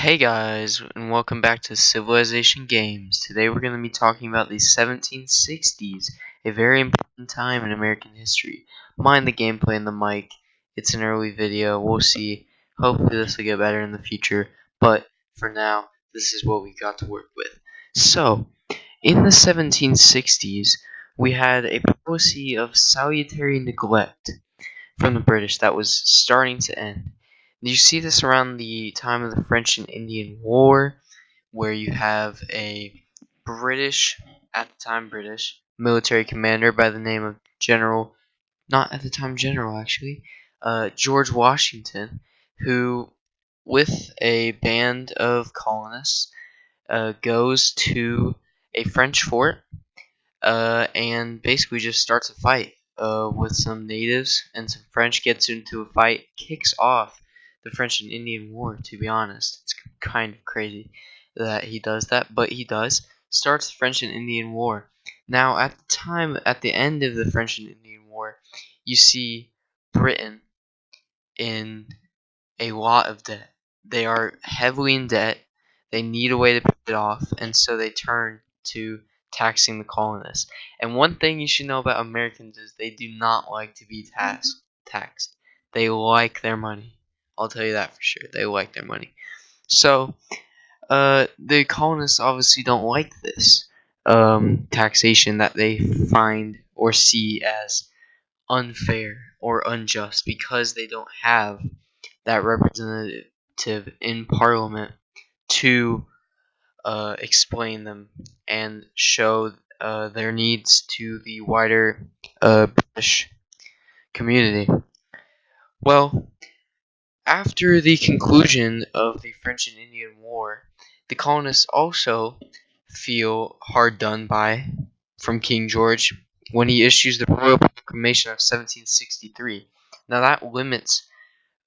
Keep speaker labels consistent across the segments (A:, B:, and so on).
A: Hey guys, and welcome back to Civilization Games. Today we're going to be talking about the 1760s, a very important time in American history. Mind the gameplay and the mic. It's an early video. We'll see. Hopefully this will get better in the future, but for now, this is what we got to work with. So, in the 1760s, we had a policy of salutary neglect from the British that was starting to end. You see this around the time of the French and Indian War, where you have a British, at the time British, military commander by the name of General, not at the time General actually, George Washington, who, with a band of colonists, goes to a French fort and basically just starts a fight with some natives and some French. Gets into a fight, kicks off the French and Indian War. To be honest, it's kind of crazy that he does that, but he does. Starts the French and Indian War. Now, at the time, at the end of the French and Indian War, you see Britain in a lot of debt. They are heavily in debt. They need a way to pay it off, and so they turn to taxing the colonists. And one thing you should know about Americans is they do not like to be taxed. They like their money. I'll tell you that for sure. They like their money. So, the colonists obviously don't like this taxation that they find or see as unfair or unjust because they don't have that representative in Parliament to explain them and show their needs to the wider British community. Well, after the conclusion of the French and Indian War, the colonists also feel hard done by from King George when he issues the Royal Proclamation of 1763. Now that limits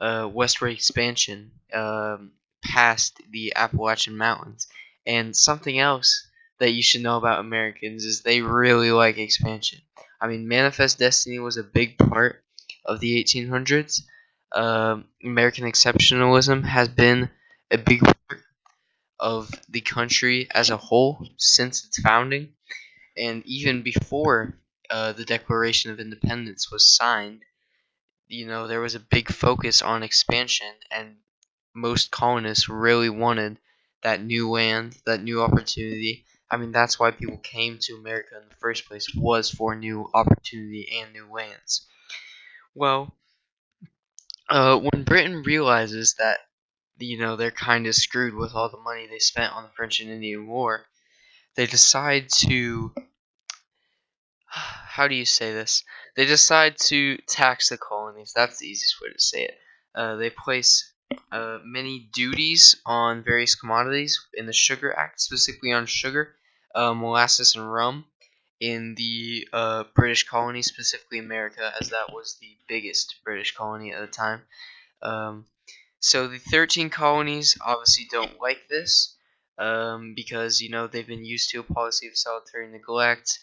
A: westward expansion past the Appalachian Mountains. And something else that you should know about Americans is they really like expansion. I mean, Manifest Destiny was a big part of the 1800s. American exceptionalism has been a big part of the country as a whole since its founding. And even before the Declaration of Independence was signed, there was a big focus on expansion, and most colonists really wanted that new land, that new opportunity. I mean, that's why people came to America in the first place, was for new opportunity and new lands. Well, when Britain realizes that, they're kind of screwed with all the money they spent on the French and Indian War, they decide to how do you say this? They decide to tax the colonies. That's the easiest way to say it. They place many duties on various commodities in the Sugar Act, specifically on sugar, molasses, and rum in the British colonies, specifically America, as that was the biggest British colony at the time. Um, so the 13 colonies obviously don't like this because, they've been used to a policy of solitary neglect,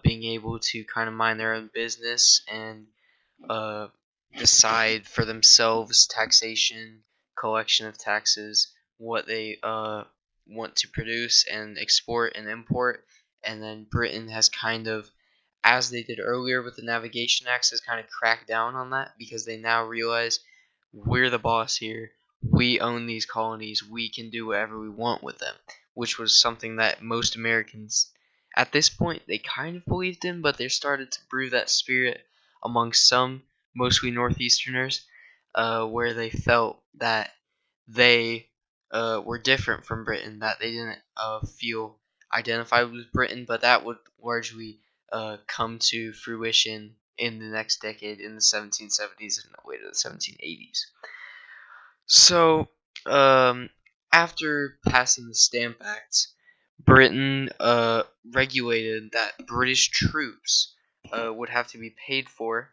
A: being able to kind of mind their own business and uh, decide for themselves taxation, collection of taxes, what they want to produce and export and import. And then Britain has kind of, as they did earlier with the Navigation Acts, has kind of cracked down on that because they now realize we're the boss here. We own these colonies. We can do whatever we want with them, which was something that most Americans at this point they kind of believed in, but they started to brew that spirit among some, mostly Northeasterners, where they felt that they were different from Britain, that they didn't feel identified with Britain, but that would largely come to fruition in the next decade, in the 1770s and the way to the 1780s. So, after passing the Stamp Act, Britain regulated that British troops would have to be paid for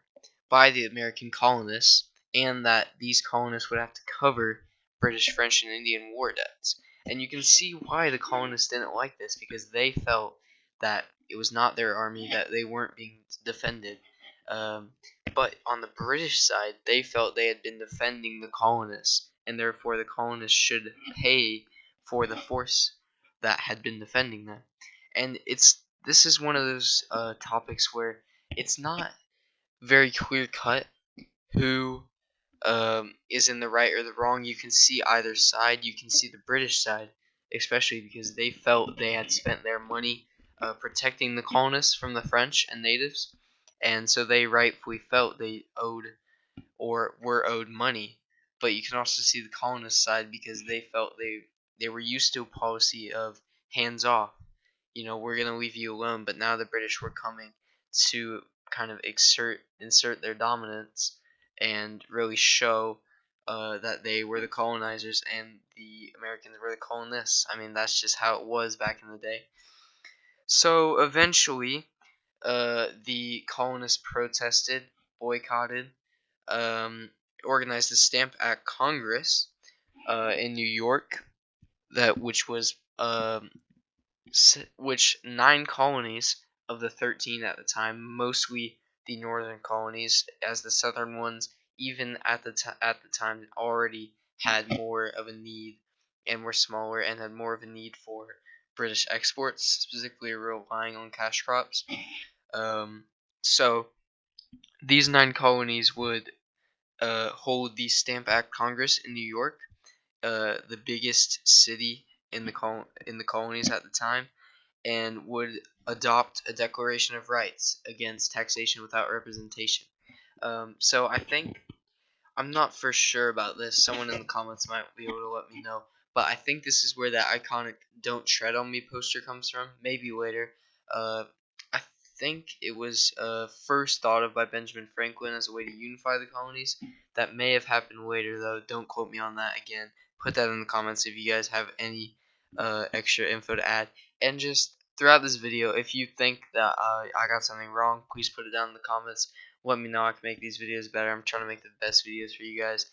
A: by the American colonists, and that these colonists would have to cover British, French, and Indian war debts. And you can see why the colonists didn't like this, because they felt that it was not their army, that they weren't being defended. But on the British side, they felt they had been defending the colonists and therefore the colonists should pay for the force that had been defending them. And this is one of those topics where it's not very clear cut who is in the right or the wrong. You can see either side. You can see the British side, especially because they felt they had spent their money protecting the colonists from the French and natives, and so they rightfully felt they owed or were owed money. But you can also see the colonist side because they felt they were used to a policy of hands off. We're gonna leave you alone. But now the British were coming to kind of insert their dominance and really show that they were the colonizers and the Americans were the colonists. I mean, that's just how it was back in the day. So eventually, the colonists protested, boycotted, um, organized the Stamp Act Congress in New York, which was which 9 colonies of the 13 at the time, mostly the northern colonies, as the southern ones, even at the time, already had more of a need and were smaller and had more of a need for British exports, specifically relying on cash crops. So these 9 colonies would hold the Stamp Act Congress in New York, the biggest city in the colonies at the time, and would adopt a Declaration of Rights against taxation without representation. So I think I'm not for sure about this. Someone in the comments might be able to let me know. But I think this is where that iconic "Don't Tread on Me" poster comes from. Maybe later. Uh, I think it was first thought of by Benjamin Franklin as a way to unify the colonies. That may have happened later, though. Don't quote me on that again. Put that in the comments if you guys have any extra info to add. And just throughout this video, if you think that I got something wrong, please put it down in the comments. Let me know. I can make these videos better. I'm trying to make the best videos for you guys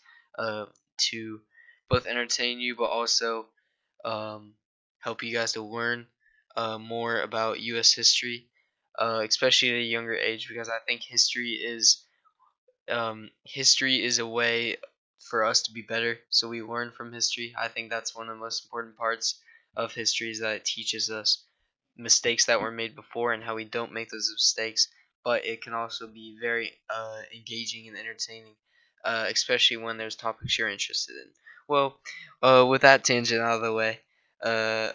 A: to both entertain you but also help you guys to learn more about U.S. history, especially at a younger age, because I think history is a way for us to be better, so we learn from history. I think that's one of the most important parts of history, is that it teaches us mistakes that were made before and how we don't make those mistakes. But it can also be very engaging and entertaining, especially when there's topics you're interested in. Well, with that tangent out of the way, uh,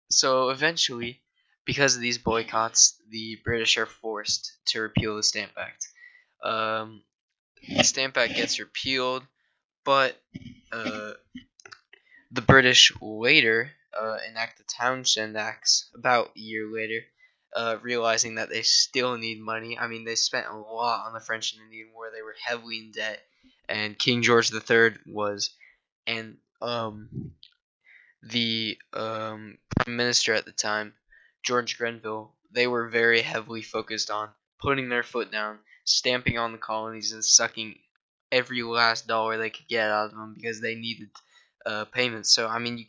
A: so eventually, because of these boycotts, the British are forced to repeal the Stamp Act. The Stamp Act gets repealed, but the British later enact the Townshend Acts about a year later, realizing that they still need money. I mean, they spent a lot on the French and Indian War. They were heavily in debt, and King George III was, and the prime minister at the time, George Grenville, they were very heavily focused on putting their foot down, stamping on the colonies, and sucking every last dollar they could get out of them because they needed payments. So I mean, you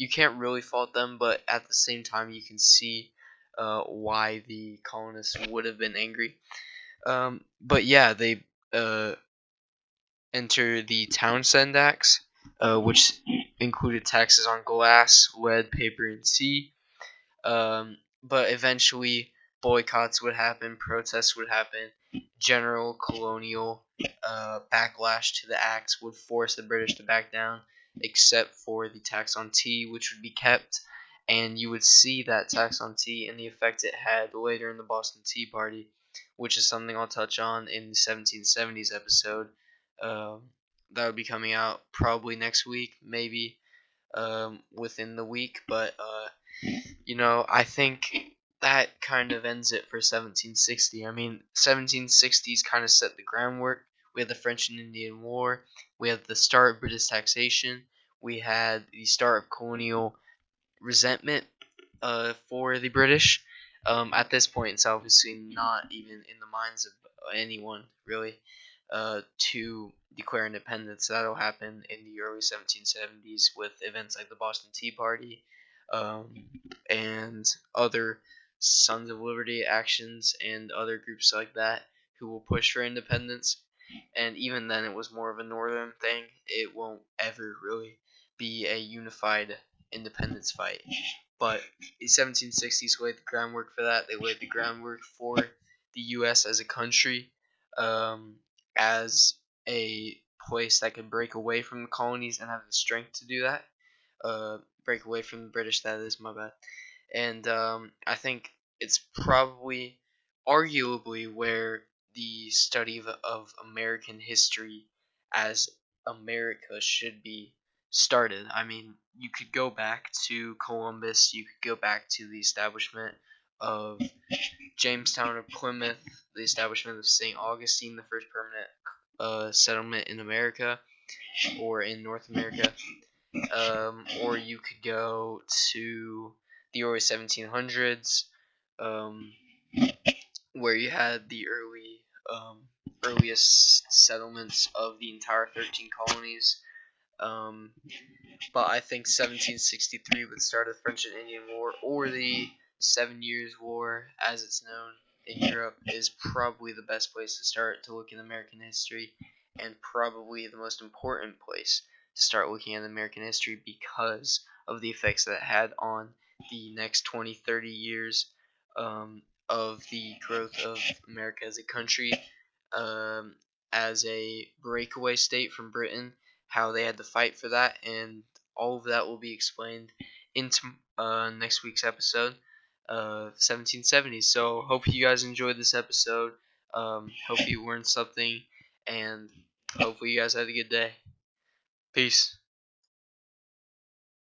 A: can't really fault them, but at the same time, you can see why the colonists would have been angry. But yeah, they enter the Townshend Acts, which included taxes on glass, lead, paper, and tea. But eventually, boycotts would happen, protests would happen, general colonial backlash to the acts would force the British to back down, except for the tax on tea, which would be kept. And you would see that tax on tea and the effect it had later in the Boston Tea Party, which is something I'll touch on in the 1770s episode. That would be coming out probably next week, maybe within the week. But I think that kind of ends it for 1760. I mean, 1760s kind of set the groundwork. We had the French and Indian War. We had the start of British taxation. We had the start of colonial resentment for the British. At this point, it's obviously not even in the minds of anyone, really, to declare independence. That'll happen in the early 1770s with events like the Boston Tea Party and other Sons of Liberty actions and other groups like that who will push for independence. and even then it was more of a northern thing. It won't ever really be a unified independence fight. But the 1760s laid the groundwork for that. They laid the groundwork for the U.S. as a country, as a place that could break away from the colonies and have the strength to do that. Break away from the British, that is, my bad. And I think it's probably, arguably, where the study of American history as America should be started. I mean, you could go back to Columbus, you could go back to the establishment of Jamestown or Plymouth, the establishment of St. Augustine, the first permanent settlement in America or in North America. Or you could go to the early 1700s, um, where you had the earliest settlements of the entire 13 colonies. Um, but I think 1763 would start the French and Indian War, or the 7 Years' War, as it's known in Europe, is probably the best place to start to look in American history, and probably the most important place to start looking at American history because of the effects that it had on the next 20, 30 years of the growth of America as a country, um, as a breakaway state from Britain, how they had to fight for that, and all of that will be explained into next week's episode of 1770s. So hope you guys enjoyed this episode. Hope you learned something, and hopefully you guys had a good day. Peace.